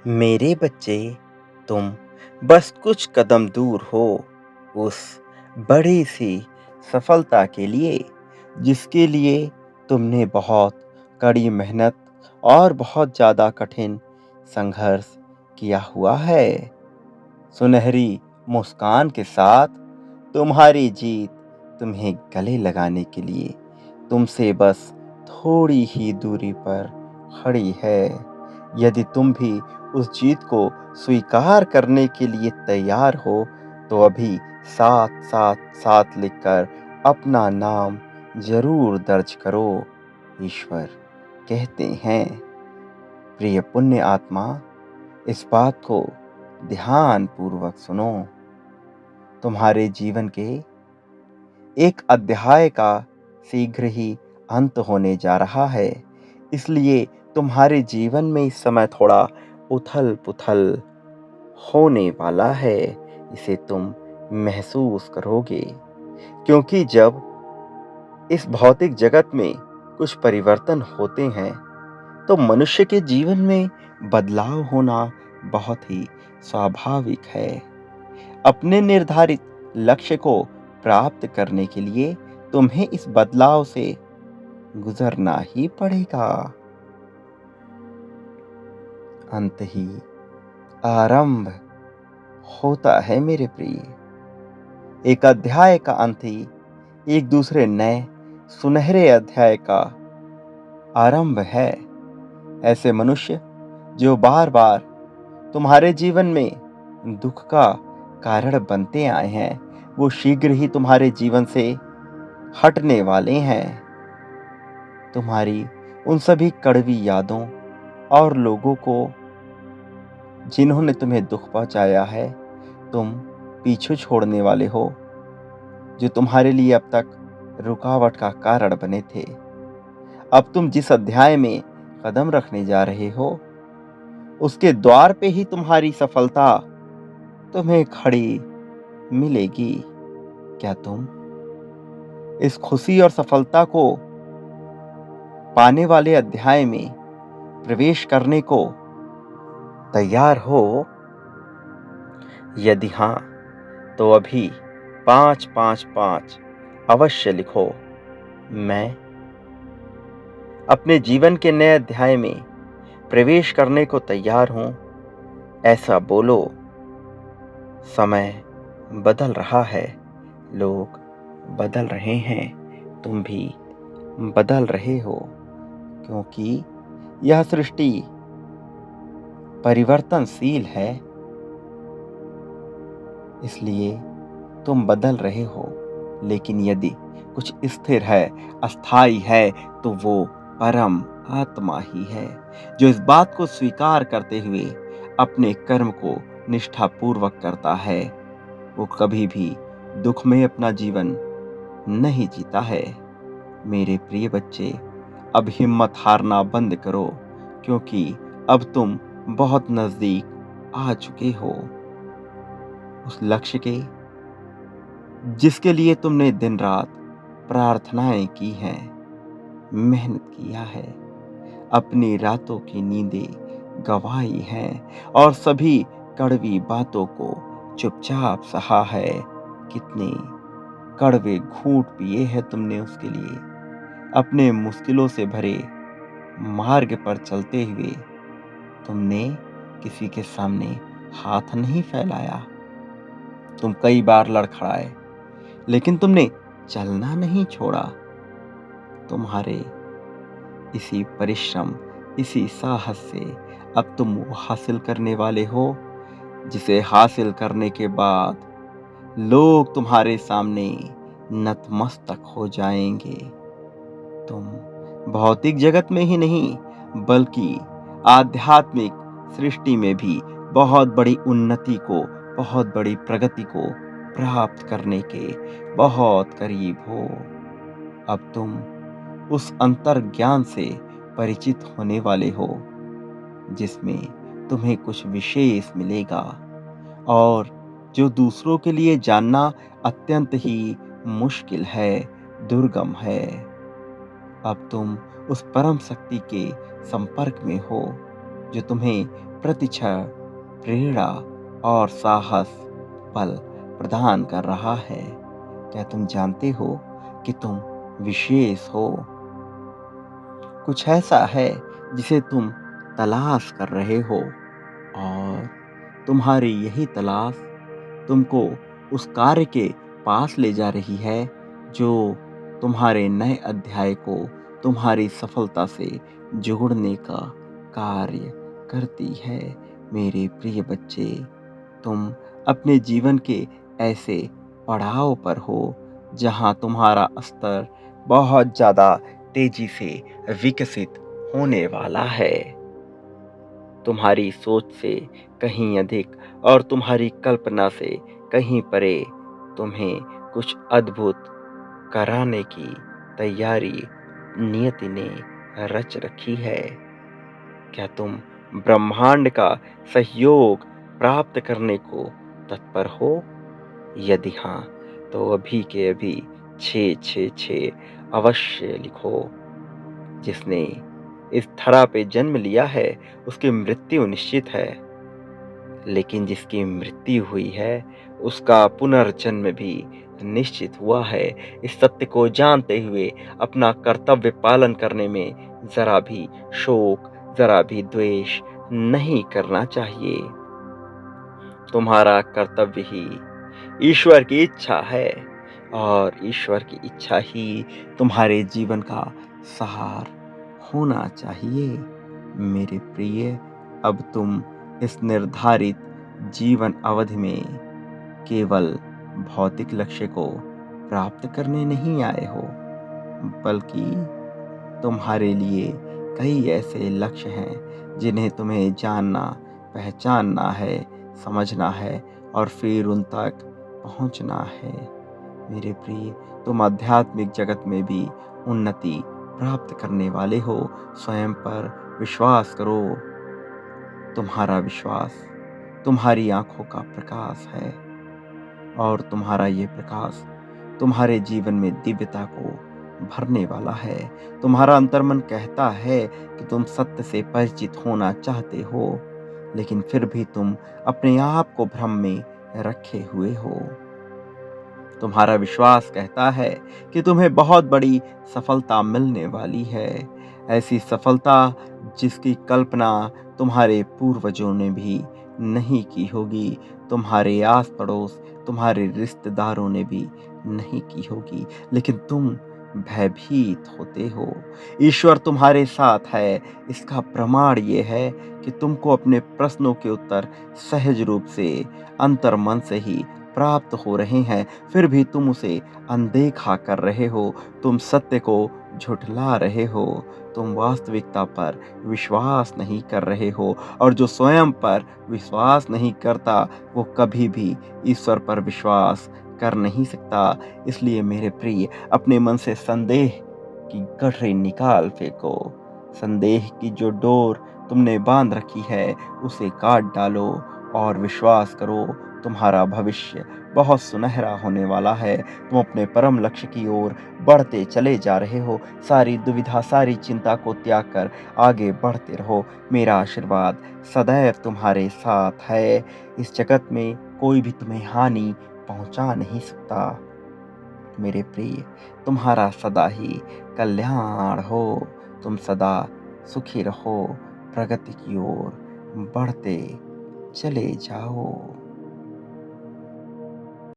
मेरे बच्चे, तुम बस कुछ कदम दूर हो उस बड़ी सी सफलता के लिए, जिसके लिए तुमने बहुत कड़ी मेहनत और बहुत ज़्यादा कठिन संघर्ष किया हुआ है। सुनहरी मुस्कान के साथ तुम्हारी जीत तुम्हें गले लगाने के लिए तुमसे बस थोड़ी ही दूरी पर खड़ी है। यदि तुम भी उस जीत को स्वीकार करने के लिए तैयार हो, तो अभी साथ साथ साथ लिखकर अपना नाम जरूर दर्ज करो। ईश्वर कहते हैं, प्रिय पुण्य आत्मा, इस बात को ध्यान पूर्वक सुनो। तुम्हारे जीवन के एक अध्याय का शीघ्र ही अंत होने जा रहा है, इसलिए तुम्हारे जीवन में इस समय थोड़ा उथल-पुथल होने वाला है। इसे तुम महसूस करोगे, क्योंकि जब इस भौतिक जगत में कुछ परिवर्तन होते हैं, तो मनुष्य के जीवन में बदलाव होना बहुत ही स्वाभाविक है। अपने निर्धारित लक्ष्य को प्राप्त करने के लिए तुम्हें इस बदलाव से गुजरना ही पड़ेगा। अंत ही आरंभ होता है मेरे प्रिय। एक अध्याय का अंत ही एक दूसरे नए सुनहरे अध्याय का आरंभ है। ऐसे मनुष्य जो बार बार तुम्हारे जीवन में दुख का कारण बनते आए हैं, वो शीघ्र ही तुम्हारे जीवन से हटने वाले हैं। तुम्हारी उन सभी कड़वी यादों और लोगों को जिन्होंने तुम्हें दुख पहुंचाया है, तुम पीछे छोड़ने वाले हो। जो तुम्हारे लिए अब तक रुकावट का कारण बने थे, अब तुम जिस अध्याय में कदम रखने जा रहे हो, उसके द्वार पे ही तुम्हारी सफलता तुम्हें खड़ी मिलेगी। क्या तुम इस खुशी और सफलता को पाने वाले अध्याय में प्रवेश करने को तैयार हो? यदि हाँ, तो अभी 555 अवश्य लिखो। मैं अपने जीवन के नए अध्याय में प्रवेश करने को तैयार हूं, ऐसा बोलो। समय बदल रहा है, लोग बदल रहे हैं, तुम भी बदल रहे हो, क्योंकि यह सृष्टि परिवर्तनशील है। इसलिए तुम बदल रहे हो, लेकिन यदि कुछ स्थिर है, अस्थाई है, तो वो परम आत्मा ही है, जो इस बात को स्वीकार करते हुए अपने कर्म को निष्ठापूर्वक करता है। वो कभी भी दुख में अपना जीवन नहीं जीता है। मेरे प्रिय बच्चे, अब हिम्मत हारना बंद करो, क्योंकि अब तुम बहुत नजदीक आ चुके हो उस लक्ष्य के, जिसके लिए तुमने दिन रात प्रार्थनाएं की हैं, मेहनत किया है, अपनी रातों की नींदें गंवाई हैं और सभी कड़वी बातों को चुपचाप सहा है। कितने कड़वे घूंट पिए हैं तुमने उसके लिए। अपने मुश्किलों से भरे मार्ग पर चलते हुए तुमने किसी के सामने हाथ नहीं फैलाया। तुम कई बार लड़खड़ाए, लेकिन तुमने चलना नहीं छोड़ा। तुम्हारे इसी परिश्रम, इसी साहस से अब तुम वो हासिल करने वाले हो, जिसे हासिल करने के बाद लोग तुम्हारे सामने नतमस्तक हो जाएंगे। तुम भौतिक जगत में ही नहीं, बल्कि आध्यात्मिक सृष्टि में भी बहुत बड़ी उन्नति को, बहुत बड़ी प्रगति को प्राप्त करने के बहुत करीब हो। अब तुम उस अंतर ज्ञान से परिचित होने वाले हो, जिसमें तुम्हें कुछ विशेष मिलेगा और जो दूसरों के लिए जानना अत्यंत ही मुश्किल है, दुर्गम है। अब तुम उस परम शक्ति के संपर्क में हो, जो तुम्हें प्रतिक्षण प्रेरणा और साहस बल प्रदान कर रहा है। क्या तुम जानते हो कि तुम विशेष हो? कुछ ऐसा है जिसे तुम तलाश कर रहे हो और तुम्हारी यही तलाश तुमको उस कार्य के पास ले जा रही है जो तुम्हारे नए अध्याय को तुम्हारी सफलता से जोड़ने का कार्य करती है। मेरे प्रिय बच्चे, तुम अपने जीवन के ऐसे पड़ाव पर हो जहां तुम्हारा स्तर बहुत ज़्यादा तेजी से विकसित होने वाला है। तुम्हारी सोच से कहीं अधिक और तुम्हारी कल्पना से कहीं परे तुम्हें कुछ अद्भुत कराने की तैयारी नियति ने रच रखी है। क्या तुम ब्रह्मांड का सहयोग प्राप्त करने को तत्पर हो? यदि हाँ, तो अभी के अभी 666 अवश्य लिखो। जिसने इस धरा पे जन्म लिया है उसकी मृत्यु निश्चित है, लेकिन जिसकी मृत्यु हुई है उसका पुनर्जन्म भी निश्चित हुआ है। इस सत्य को जानते हुए अपना कर्तव्य पालन करने में जरा भी शोक, जरा भी द्वेष नहीं करना चाहिए। तुम्हारा कर्तव्य ही ईश्वर की इच्छा है और ईश्वर की इच्छा ही तुम्हारे जीवन का सार होना चाहिए। मेरे प्रिय, अब तुम इस निर्धारित जीवन अवधि में केवल भौतिक लक्ष्य को प्राप्त करने नहीं आए हो, बल्कि तुम्हारे लिए कई ऐसे लक्ष्य हैं जिन्हें तुम्हें जानना, पहचानना है, समझना है और फिर उन तक पहुंचना है। मेरे प्रिय, तुम आध्यात्मिक जगत में भी उन्नति प्राप्त करने वाले हो। स्वयं पर विश्वास करो। तुम्हारा विश्वास तुम्हारी आंखों का प्रकाश है और तुम्हारा ये प्रकाश तुम्हारे जीवन में दिव्यता को भरने वाला है। तुम्हारा अंतर्मन कहता है कि तुम सत्य से परिचित होना चाहते हो, लेकिन फिर भी तुम अपने आप को भ्रम में रखे हुए हो। तुम्हारा विश्वास कहता है कि तुम्हें बहुत बड़ी सफलता मिलने वाली है, ऐसी सफलता जिसकी कल्पना तुम्हारे पूर्वजों ने भी नहीं की होगी, तुम्हारे आस पड़ोस, तुम्हारे रिश्तेदारों ने भी नहीं की होगी, लेकिन तुम भयभीत होते हो। ईश्वर तुम्हारे साथ है, इसका प्रमाण ये है कि तुमको अपने प्रश्नों के उत्तर सहज रूप से अंतर्मन से ही प्राप्त हो रहे हैं, फिर भी तुम उसे अनदेखा कर रहे हो। तुम सत्य को झुठला रहे हो, तुम वास्तविकता पर विश्वास नहीं कर रहे हो और जो स्वयं पर विश्वास नहीं करता वो कभी भी ईश्वर पर विश्वास कर नहीं सकता। इसलिए मेरे प्रिय, अपने मन से संदेह की गठरी निकाल फेंको। संदेह की जो डोर तुमने बांध रखी है उसे काट डालो और विश्वास करो, तुम्हारा भविष्य बहुत सुनहरा होने वाला है। तुम अपने परम लक्ष्य की ओर बढ़ते चले जा रहे हो। सारी दुविधा, सारी चिंता को त्याग कर आगे बढ़ते रहो। मेरा आशीर्वाद सदैव तुम्हारे साथ है। इस जगत में कोई भी तुम्हें हानि पहुंचा नहीं सकता। मेरे प्रिय, तुम्हारा सदा ही कल्याण हो। तुम सदा सुखी रहो, प्रगति की ओर बढ़ते चले जाओ।